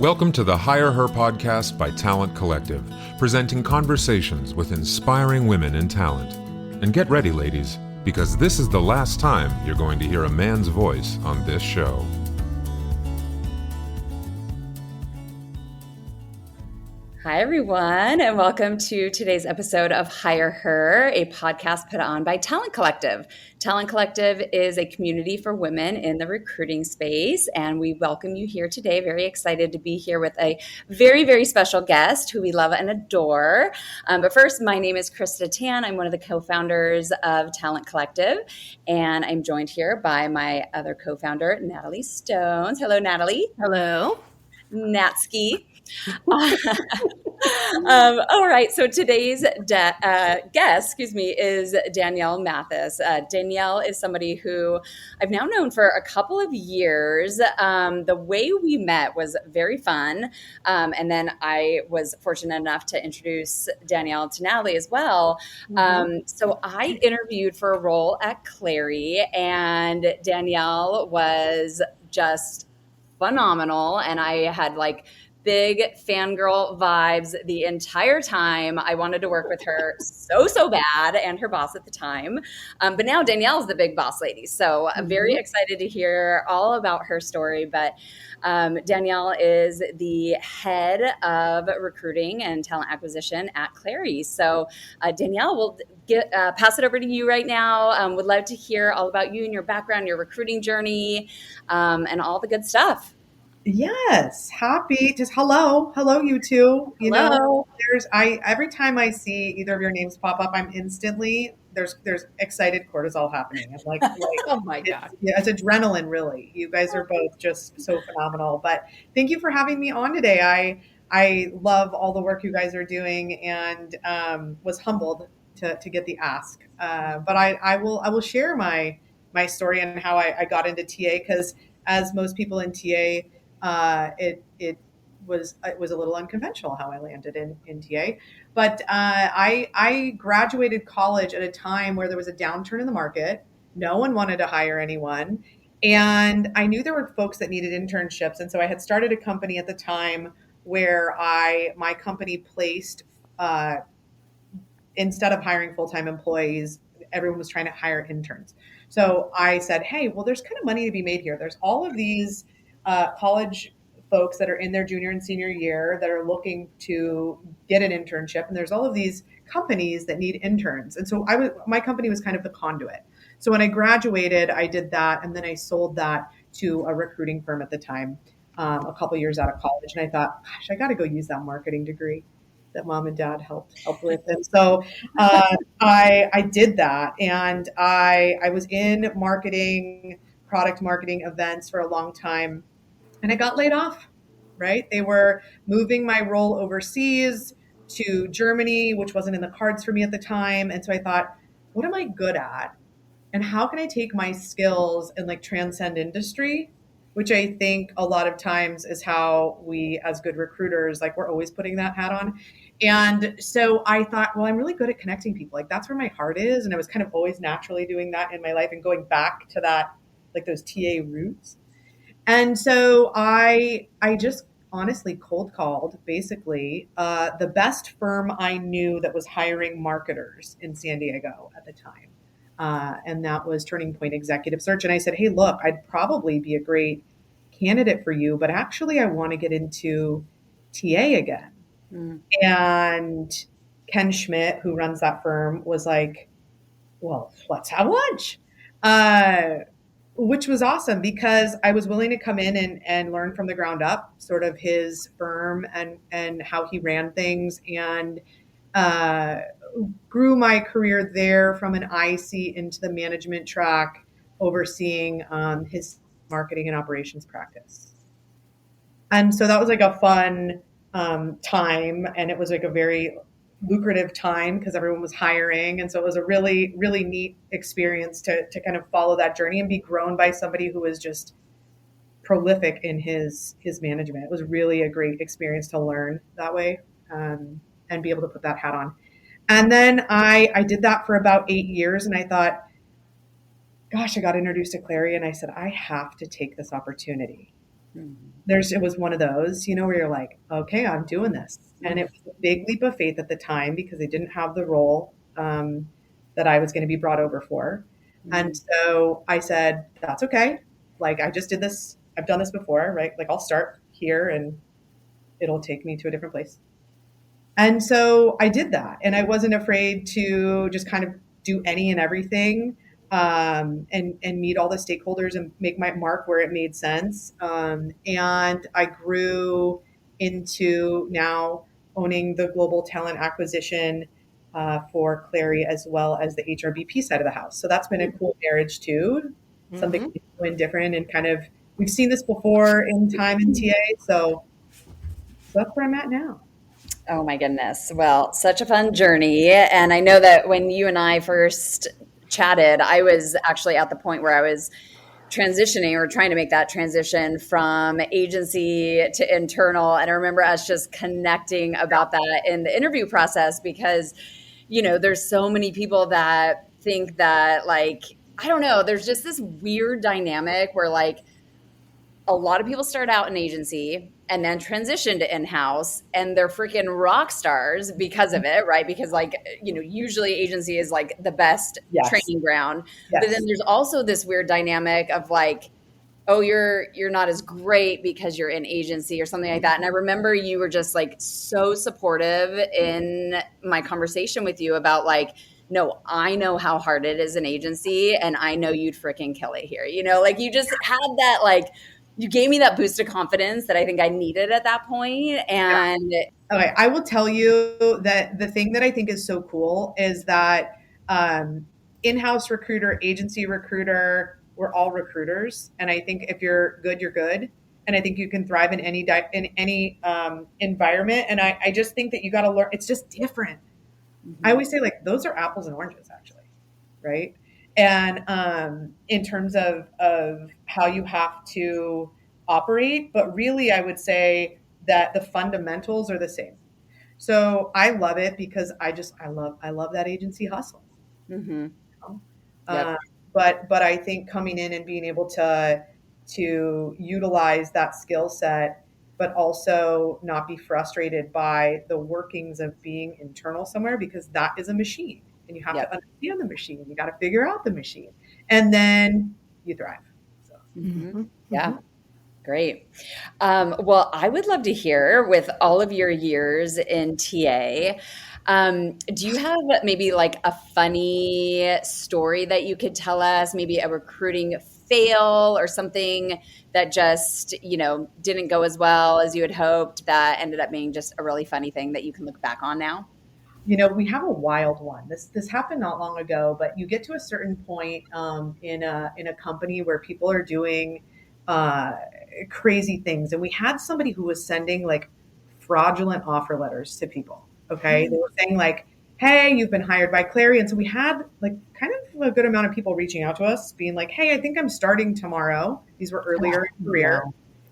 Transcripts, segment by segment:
Welcome to the HigherHer podcast by Talent Collective, presenting conversations with inspiring women in talent. And get ready, ladies, because this is the last time you're going to hear a man's voice on this show. Hi, everyone, and welcome to today's episode of HigherHer, a podcast put on by Talent Collective. Talent Collective is a community for women in the recruiting space, and we welcome you here today. Very excited to be here with a very, very special guest who we love and adore. But first, my name is Krista Tan. I'm one of the co-founders of Talent Collective, and I'm joined here by my other co-founder, Natalie Stones. Hello, Natalie. Hello. Natski. All right. So today's guest, is Danielle Mathis. Danielle is somebody who I've now known for a couple of years. The way we met was very fun. And then I was fortunate enough to introduce Danielle to Natalie as well. So I interviewed for a role at Clary, and Danielle was just phenomenal. And I had big fangirl vibes the entire time. I wanted to work with her so bad, and her boss at the time. But now Danielle's the big boss lady. So I'm very excited to hear all about her story. But Danielle is the head of recruiting and talent acquisition at Clary. So Danielle, we'll pass it over to you right now. Would love to hear all about you and your background, your recruiting journey, and all the good stuff. Yes, happy. Just hello, you two. You know, every time I see either of your names pop up, I'm instantly there's excited cortisol happening. I'm like oh my God. It's adrenaline, really. You guys are both just so phenomenal. But thank you for having me on today. I love all the work you guys are doing, and was humbled to get the ask. But I will share my story and how I got into TA, because as most people in TA. It was a little unconventional how I landed in TA, but I graduated college at a time where there was a downturn in the market. No one wanted to hire anyone, and I knew there were folks that needed internships, and so I had started a company at the time where my company placed instead of hiring full-time employees, everyone was trying to hire interns. So I said, hey, well, there's kind of money to be made here. There's all of these college folks that are in their junior and senior year that are looking to get an internship. And there's all of these companies that need interns. And so my company was kind of the conduit. So when I graduated, I did that. And then I sold that to a recruiting firm at the time, a couple years out of college. And I thought, gosh, I got to go use that marketing degree that mom and dad helped with. And so I did that. And I was in marketing, product marketing events for a long time. And I got laid off, right? They were moving my role overseas to Germany, which wasn't in the cards for me at the time. And so I thought, what am I good at? And how can I take my skills and transcend industry? Which I think a lot of times is how we, as good recruiters, we're always putting that hat on. And so I thought, well, I'm really good at connecting people. That's where my heart is. And I was kind of always naturally doing that in my life and going back to that, those TA roots. And so I just honestly cold called basically the best firm I knew that was hiring marketers in San Diego at the time. And that was Turning Point Executive Search. And I said, hey, look, I'd probably be a great candidate for you, but actually I want to get into TA again. And Ken Schmidt, who runs that firm, was like, well, let's have lunch. Which was awesome because I was willing to come in and learn from the ground up, sort of his firm and how he ran things, and grew my career there from an IC into the management track, overseeing his marketing and operations practice. And so that was a fun time, and it was a very lucrative time because everyone was hiring. And so it was a really, really neat experience to kind of follow that journey and be grown by somebody who was just prolific in his management. It was really a great experience to learn that way and be able to put that hat on. And then I did that for about 8 years, and I thought, gosh, I got introduced to Clary, and I said, I have to take this opportunity. It was one of those, where you're like, okay, I'm doing this. And it was a big leap of faith at the time because they didn't have the role that I was going to be brought over for. And so I said, that's okay. Like, I just did this. I've done this before, right? Like, I'll start here and it'll take me to a different place. And so I did that. And I wasn't afraid to just kind of do any and everything, and meet all the stakeholders and make my mark where it made sense. And I grew into now owning the global talent acquisition for Clary, as well as the HRBP side of the house. So that's been a cool marriage too, something new and different, and kind of, we've seen this before in time in TA. So that's where I'm at now. Oh my goodness. Well, such a fun journey. And I know that when you and I first chatted, I was actually at the point where I was transitioning or trying to make that transition from agency to internal. And I remember us just connecting about that in the interview process because, there's so many people that think that, like, I don't know, there's just this weird dynamic where, like, a lot of people start out in agency and then transition to in-house, and they're freaking rock stars because of it, right? Because, like, usually agency is like the best training ground. Yes. But then there's also this weird dynamic of like, oh, you're not as great because you're in agency or something like that. And I remember you were just like so supportive in my conversation with you about like, no, I know how hard it is in agency and I know you'd freaking kill it here. Like you just had that, like, you gave me that boost of confidence that I think I needed at that point. And okay, I will tell you that the thing that I think is so cool is that in-house recruiter, agency recruiter, we're all recruiters. And I think if you're good, you're good. And I think you can thrive in any environment. And I just think that you got to learn. It's just different. I always say, like, those are apples and oranges, actually, right? And in terms of how you have to operate, but really I would say that the fundamentals are the same. So I love it because I love that agency hustle. mm-hmm. Yep. But I think coming in and being able to utilize that skill set, but also not be frustrated by the workings of being internal somewhere, because that is a machine. And you have to understand the machine. You got to figure out the machine, and then you thrive. So. Yeah, great. Well, I would love to hear, with all of your years in TA, do you have maybe like a funny story that you could tell us? Maybe a recruiting fail or something that just, didn't go as well as you had hoped, that ended up being just a really funny thing that you can look back on now? We have a wild one. This happened not long ago, but you get to a certain point in a company where people are doing crazy things, and we had somebody who was sending like fraudulent offer letters to people. Okay, they were saying like, "Hey, you've been hired by Clary," and so we had like kind of a good amount of people reaching out to us, being like, "Hey, I think I'm starting tomorrow." These were earlier in career,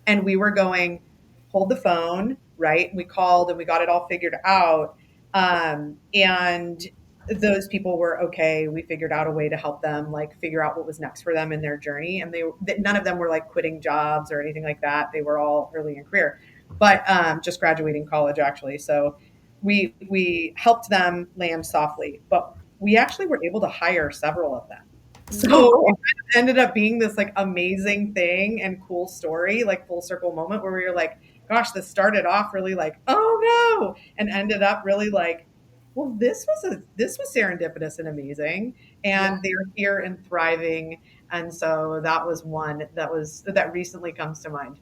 and we were going, "Hold the phone," right? We called and we got it all figured out. And those people were okay. We figured out a way to help them, like, figure out what was next for them in their journey. And none of them were like quitting jobs or anything like that. They were all early in career, but just graduating college, actually. So we helped them land softly, but we actually were able to hire several of them. So it ended up being this like amazing thing and cool story, like full circle moment where we were like, gosh, this started off really like, oh no, and ended up really like, well, this was serendipitous and amazing, and they're here and thriving. And so that was one that recently comes to mind.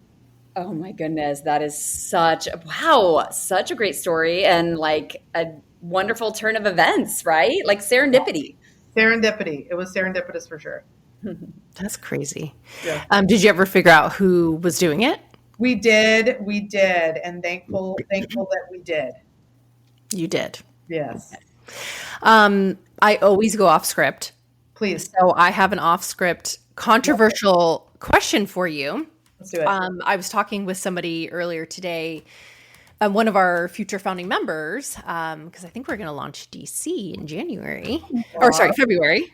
Oh my goodness, that is such a great story, and like a wonderful turn of events, right? Like serendipity. Serendipity. It was serendipitous for sure. That's crazy. Yeah. Did you ever figure out who was doing it? We did, and thankful that we did. You did. Yes. I always go off script. Please. So I have an off script controversial question for you. Let's do it. I was talking with somebody earlier today, one of our future founding members, because I think we're going to launch DC in February.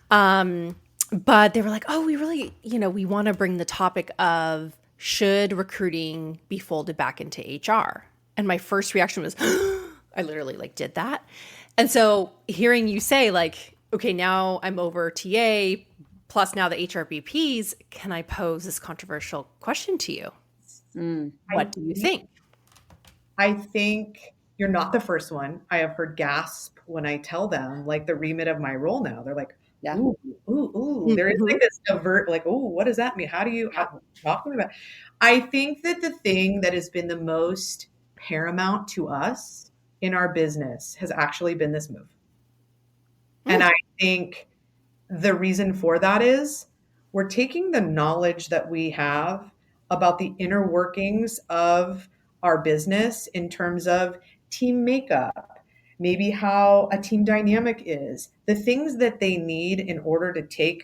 But they were like, oh, we really, we want to bring the topic of should recruiting be folded back into HR? And my first reaction was, I literally like did that. And so hearing you say like, okay, now I'm over TA plus now the HRBPs, can I pose this controversial question to you? What do you think? I think you're not the first one. I have heard gasp when I tell them like the remit of my role now. They're like, Yeah. ooh, ooh, ooh. There is like this avert, like, oh, what does that mean? How talk to me about? I think that the thing that has been the most paramount to us in our business has actually been this move. And I think the reason for that is we're taking the knowledge that we have about the inner workings of our business in terms of team makeup, maybe how a team dynamic is, the things that they need in order to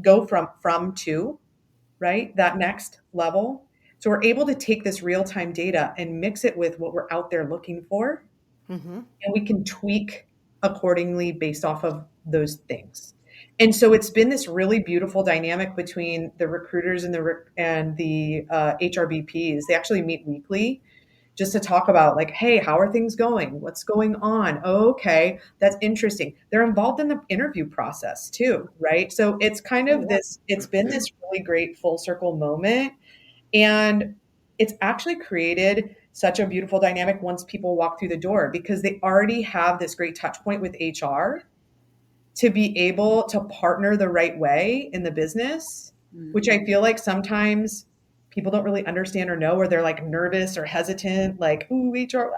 go from to, right? That next level. So we're able to take this real-time data and mix it with what we're out there looking for. And we can tweak accordingly based off of those things. And so it's been this really beautiful dynamic between the recruiters and the HRBPs. They actually meet weekly just to talk about like, hey, how are things going? What's going on? Oh, okay, that's interesting. They're involved in the interview process too, right? So it's kind of it's been this really great full circle moment. And it's actually created such a beautiful dynamic once people walk through the door because they already have this great touch point with HR to be able to partner the right way in the business, which I feel like sometimes people don't really understand or know, or they're like nervous or hesitant, like, ooh, HR,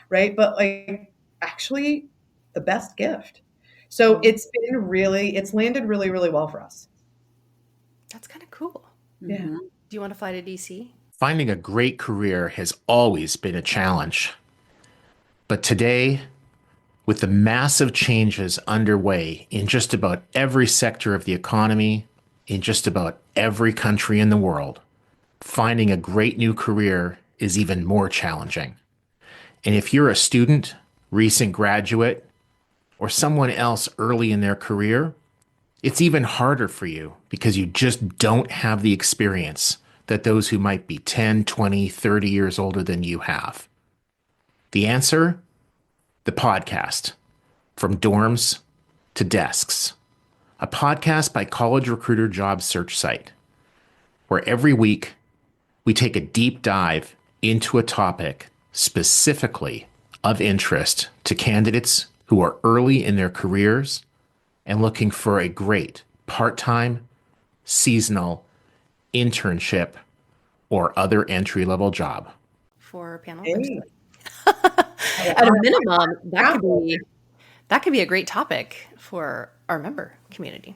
right? But like actually the best gift. So it's landed really, really well for us. That's kind of cool. Yeah. Do you want to fly to DC? Finding a great career has always been a challenge. But today, with the massive changes underway in just about every sector of the economy, in just about every country in the world, finding a great new career is even more challenging. And if you're a student, recent graduate, or someone else early in their career, it's even harder for you because you just don't have the experience that those who might be 10, 20, 30 years older than you have. The answer? The podcast, From Dorms to Desks, a podcast by College Recruiter Job Search Site, where every week we take a deep dive into a topic specifically of interest to candidates who are early in their careers and looking for a great part-time, seasonal, internship, or other entry-level job. For panel. Hey. At a minimum, that could be a great topic for our member community.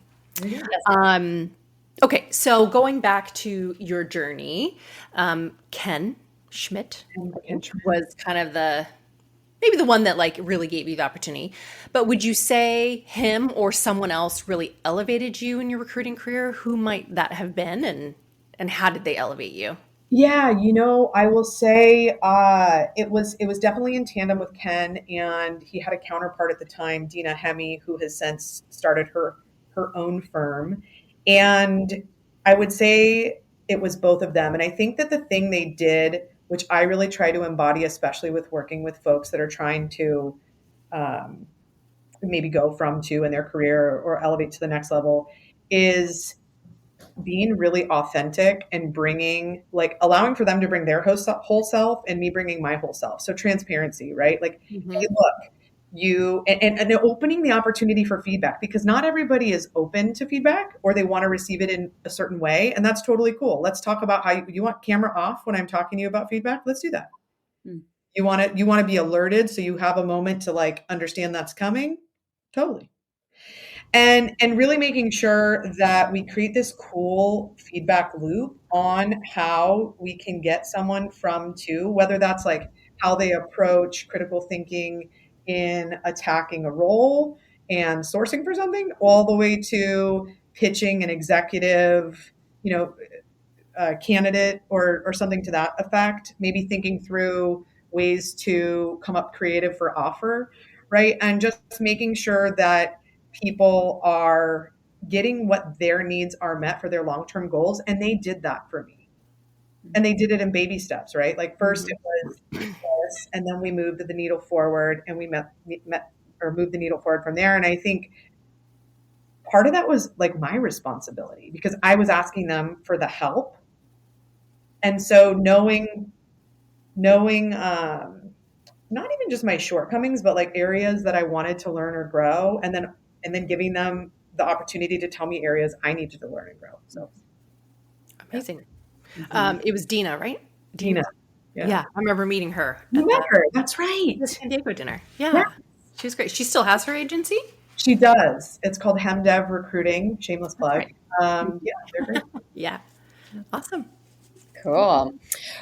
Okay, so going back to your journey, Ken Schmidt was kind of maybe the one that like really gave you the opportunity. But would you say him or someone else really elevated you in your recruiting career? Who might that have been, and how did they elevate you? Yeah, I will say it was definitely in tandem with Ken, and he had a counterpart at the time, Dina Hemme, who has since started her own firm. And I would say it was both of them. And I think that the thing they did, which I really try to embody, especially with working with folks that are trying to maybe go from to in their career or elevate to the next level, is being really authentic and allowing for them to bring their whole self and me bringing my whole self. So transparency, right? Like, hey, look, and opening the opportunity for feedback, because not everybody is open to feedback or they want to receive it in a certain way. And that's totally cool. Let's talk about how you want camera off when I'm talking to you about feedback. Let's do that. You want to be alerted so you have a moment to like understand that's coming. Totally. And really making sure that we create this cool feedback loop on how we can get someone from to, whether that's like how they approach critical thinking in attacking a role and sourcing for something, all the way to pitching an executive, candidate or something to that effect, maybe thinking through ways to come up creative for offer, right? And just making sure that people are getting what their needs are met for their long-term goals. And they did that for me. And they did it in baby steps, right? Like first it was this, and then we moved the needle forward, and we moved the needle forward from there. And I think part of that was like my responsibility because I was asking them for the help. And so knowing not even just my shortcomings, but like areas that I wanted to learn or grow, and then giving them the opportunity to tell me areas I needed to learn and grow. So amazing. yeah. It was Dina, right? Dina. Yeah, I remember meeting her You at met her. That's right. the San Diego dinner. Yeah. She was great. She still has her agency? She does. It's called HemDev Recruiting. Shameless plug. Right. Yeah, they're great. Yeah. Awesome. Cool.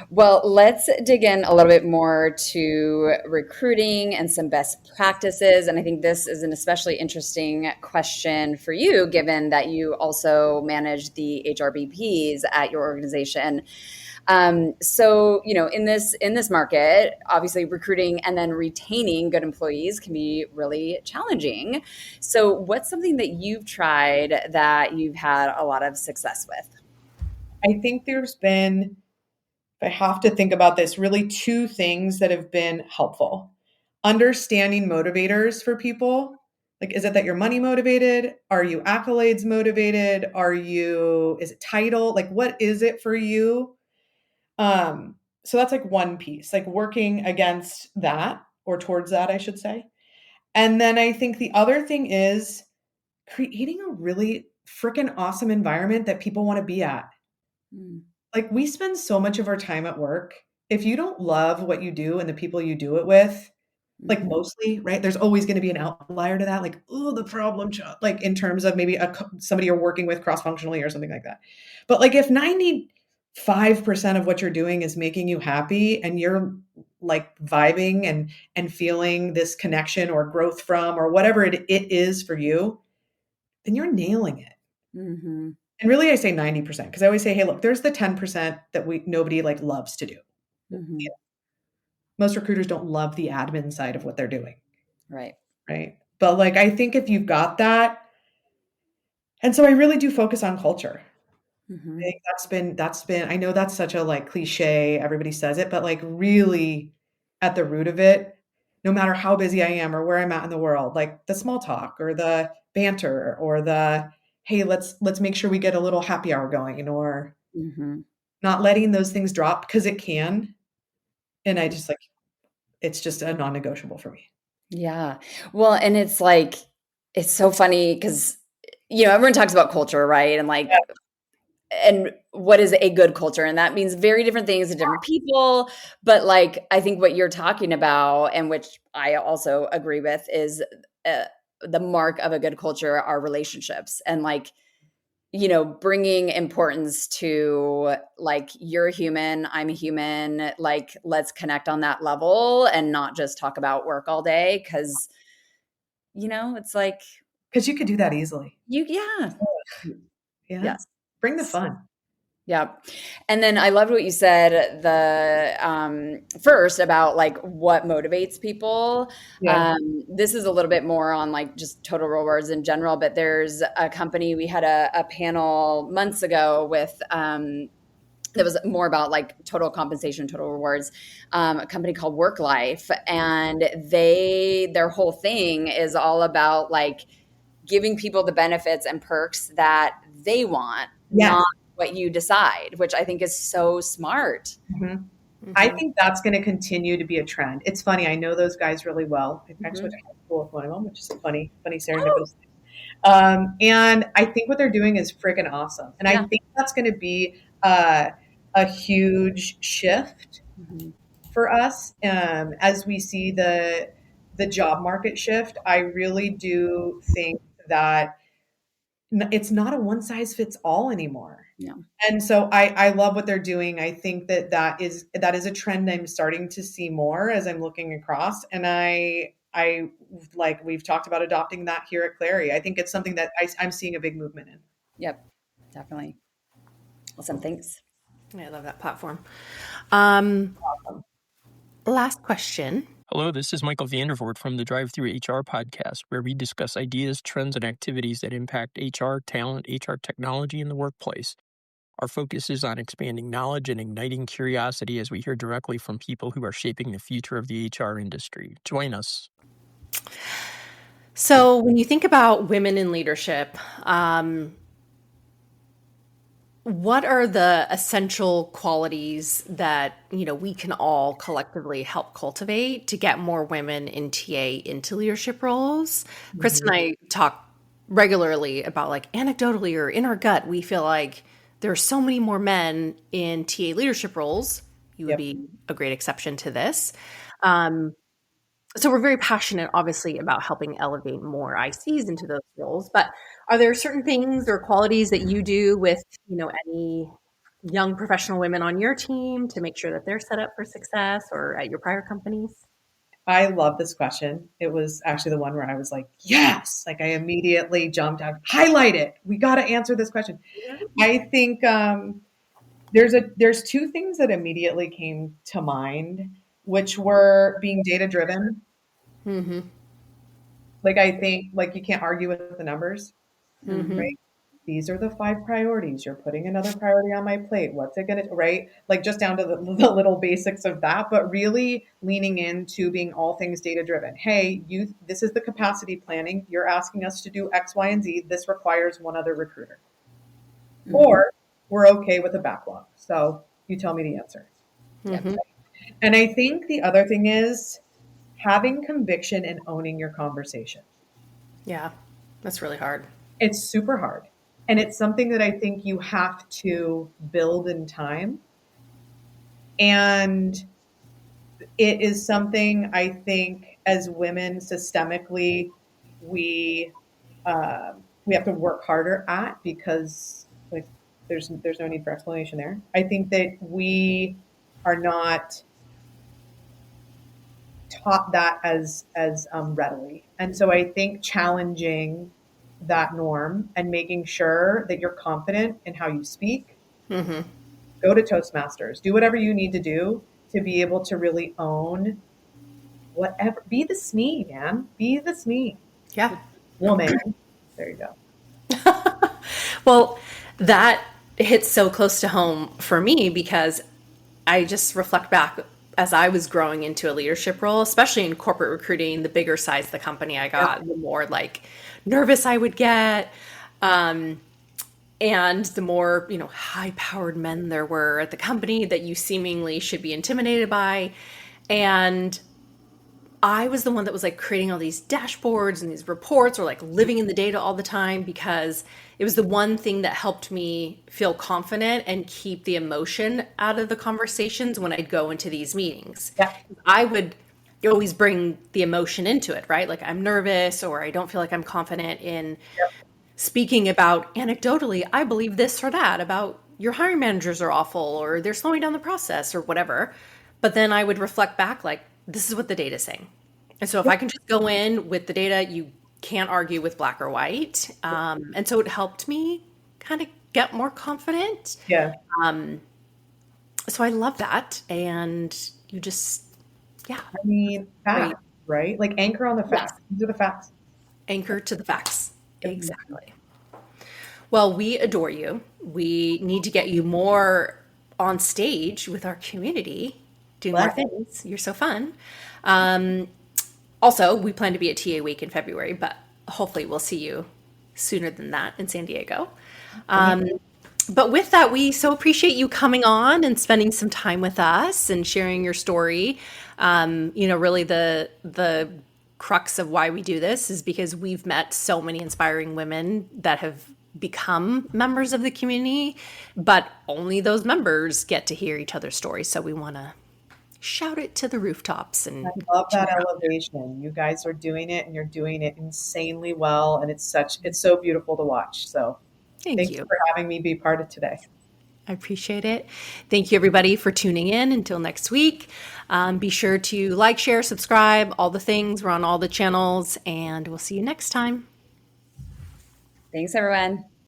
Well, let's dig in a little bit more to recruiting and some best practices. And I think this is an especially interesting question for you, given that you also manage the HRBPs at your organization. So, in this market, obviously recruiting and then retaining good employees can be really challenging. So what's something that you've tried that you've had a lot of success with? I think there's been, if I have to think about this, really two things that have been helpful. Understanding motivators for people. Like, is it that you're money motivated? Are you accolades motivated? Is it title? Like, what is it for you? So that's like one piece, like working against that or towards that, I should say. And then I think the other thing is creating a really freaking awesome environment that people want to be at. Like we spend so much of our time at work. If you don't love what you do and the people you do it with, like mostly, right? There's always going to be an outlier to that. Like, oh, the problem child, like in terms of maybe somebody you're working with cross-functionally or something like that. But like if 95% of what you're doing is making you happy and you're like vibing and feeling this connection or growth from, or whatever it is for you, then you're nailing it. Mm-hmm. And really I say 90% because I always say, hey, look, there's the 10% that nobody like loves to do. Mm-hmm. Yeah. Most recruiters don't love the admin side of what they're doing. Right. Right. But like, I think if you've got that, and so I really do focus on culture. Mm-hmm. I think that's been, I know that's such a like cliche, everybody says it, but like really at the root of it, no matter how busy I am or where I'm at in the world, like the small talk or the banter or the, hey, let's make sure we get a little happy hour going, or not letting those things drop because it can. And I just like, it's just a non-negotiable for me. Yeah. Well, and it's like, it's so funny because, everyone talks about culture, right? And like, and what is a good culture? And that means very different things to different people. But like, I think what you're talking about, and which I also agree with, is the mark of a good culture are relationships. And like, bringing importance to like, you're human, I'm a human, like, let's connect on that level and not just talk about work all day. Cause it's like, because you could do that easily. Yeah. Yes. Bring the fun. Yeah. And then I loved what you said first about like what motivates people. Yeah. This is a little bit more on like just total rewards in general, but there's a company, we had a panel months ago with that was more about like total compensation, total rewards, a company called Work Life. And their whole thing is all about like giving people the benefits and perks that they want, not what you decide, which I think is so smart. I think that's going to continue to be a trend. It's funny. I know those guys really well. I actually went to high school with one of them, which is a funny serendipitous thing. And I think what they're doing is freaking awesome. And I think that's going to be a huge shift for us as we see the job market shift. I really do think that it's not a one size fits all anymore. Yeah. And so I love what they're doing. I think that is a trend I'm starting to see more as I'm looking across. And I like, we've talked about adopting that here at Clary. I think it's something that I'm seeing a big movement in. Yep, definitely. Awesome. Thanks. I love that platform. Last question. Hello, this is Michael Vandervoort from the Drive-Thru HR podcast, where we discuss ideas, trends, and activities that impact HR, talent, HR technology in the workplace. Our focus is on expanding knowledge and igniting curiosity as we hear directly from people who are shaping the future of the HR industry. Join us. So when you think about women in leadership, what are the essential qualities that, we can all collectively help cultivate to get more women in TA into leadership roles? Kristen and I talk regularly about, like, anecdotally or in our gut, we feel like there are so many more men in TA leadership roles. You would Yep. be a great exception to this. So we're very passionate, obviously, about helping elevate more ICs into those roles. But are there certain things or qualities that you do with, any young professional women on your team to make sure that they're set up for success, or at your prior companies? I love this question. It was actually the one where I was like, yes, like I immediately jumped out, highlight it. We got to answer this question. I think there's two things that immediately came to mind, which were being data driven. Mm-hmm. Like, I think, like, you can't argue with the numbers, Mm-hmm. right? These are the 5 priorities. You're putting another priority on my plate. What's it going to, right? Like, just down to the little basics of that, but really leaning into being all things data driven. Hey, this is the capacity planning. You're asking us to do X, Y, and Z. This requires one other recruiter. Mm-hmm. Or we're okay with a backlog. So you tell me the answer. Mm-hmm. And I think the other thing is having conviction and owning your conversation. Yeah, that's really hard. It's super hard. And it's something that I think you have to build in time. And it is something I think as women systemically, we have to work harder at, because, like, there's no need for explanation there. I think that we are not taught that as readily. And so I think challenging that norm and making sure that you're confident in how you speak, Mm-hmm. go to Toastmasters, do whatever you need to do to be able to really own whatever, be the SME, man, be the SME Yeah. woman. There you go. Well, that hits so close to home for me, because I just reflect back as I was growing into a leadership role, especially in corporate recruiting. The bigger size the company I got, the more, like, nervous I would get. And the more, high-powered men there were at the company that you seemingly should be intimidated by. And I was the one that was, like, creating all these dashboards and these reports, or, like, living in the data all the time, because it was the one thing that helped me feel confident and keep the emotion out of the conversations when I'd go into these meetings. Yeah. I would always bring the emotion into it, right? Like, I'm nervous, or I don't feel like I'm confident in speaking about, anecdotally, I believe this or that about your hiring managers are awful, or they're slowing down the process, or whatever. But then I would reflect back, like, this is what the data's saying. And so if I can just go in with the data, you can't argue with black or white. And so it helped me kind of get more confident. Yeah. So I love that. And you just, I mean, facts, right? Like, anchor on the facts. Yes. These are the facts. Anchor to the facts. Exactly. Well, we adore you. We need to get you more on stage with our community, doing more things. You're so fun. Also, we plan to be at TA Week in February, but hopefully we'll see you sooner than that in San Diego. But with that, we so appreciate you coming on and spending some time with us and sharing your story. Really the crux of why we do this is because we've met so many inspiring women that have become members of the community, but only those members get to hear each other's stories. So we want to shout it to the rooftops. And I love that elevation. You guys are doing it, and you're doing it insanely well. And it's so beautiful to watch. So thank you for having me be part of today. I appreciate it. Thank you, everybody, for tuning in. Until next week, be sure to like, share, subscribe, all the things. We're on all the channels, and we'll see you next time. Thanks, everyone.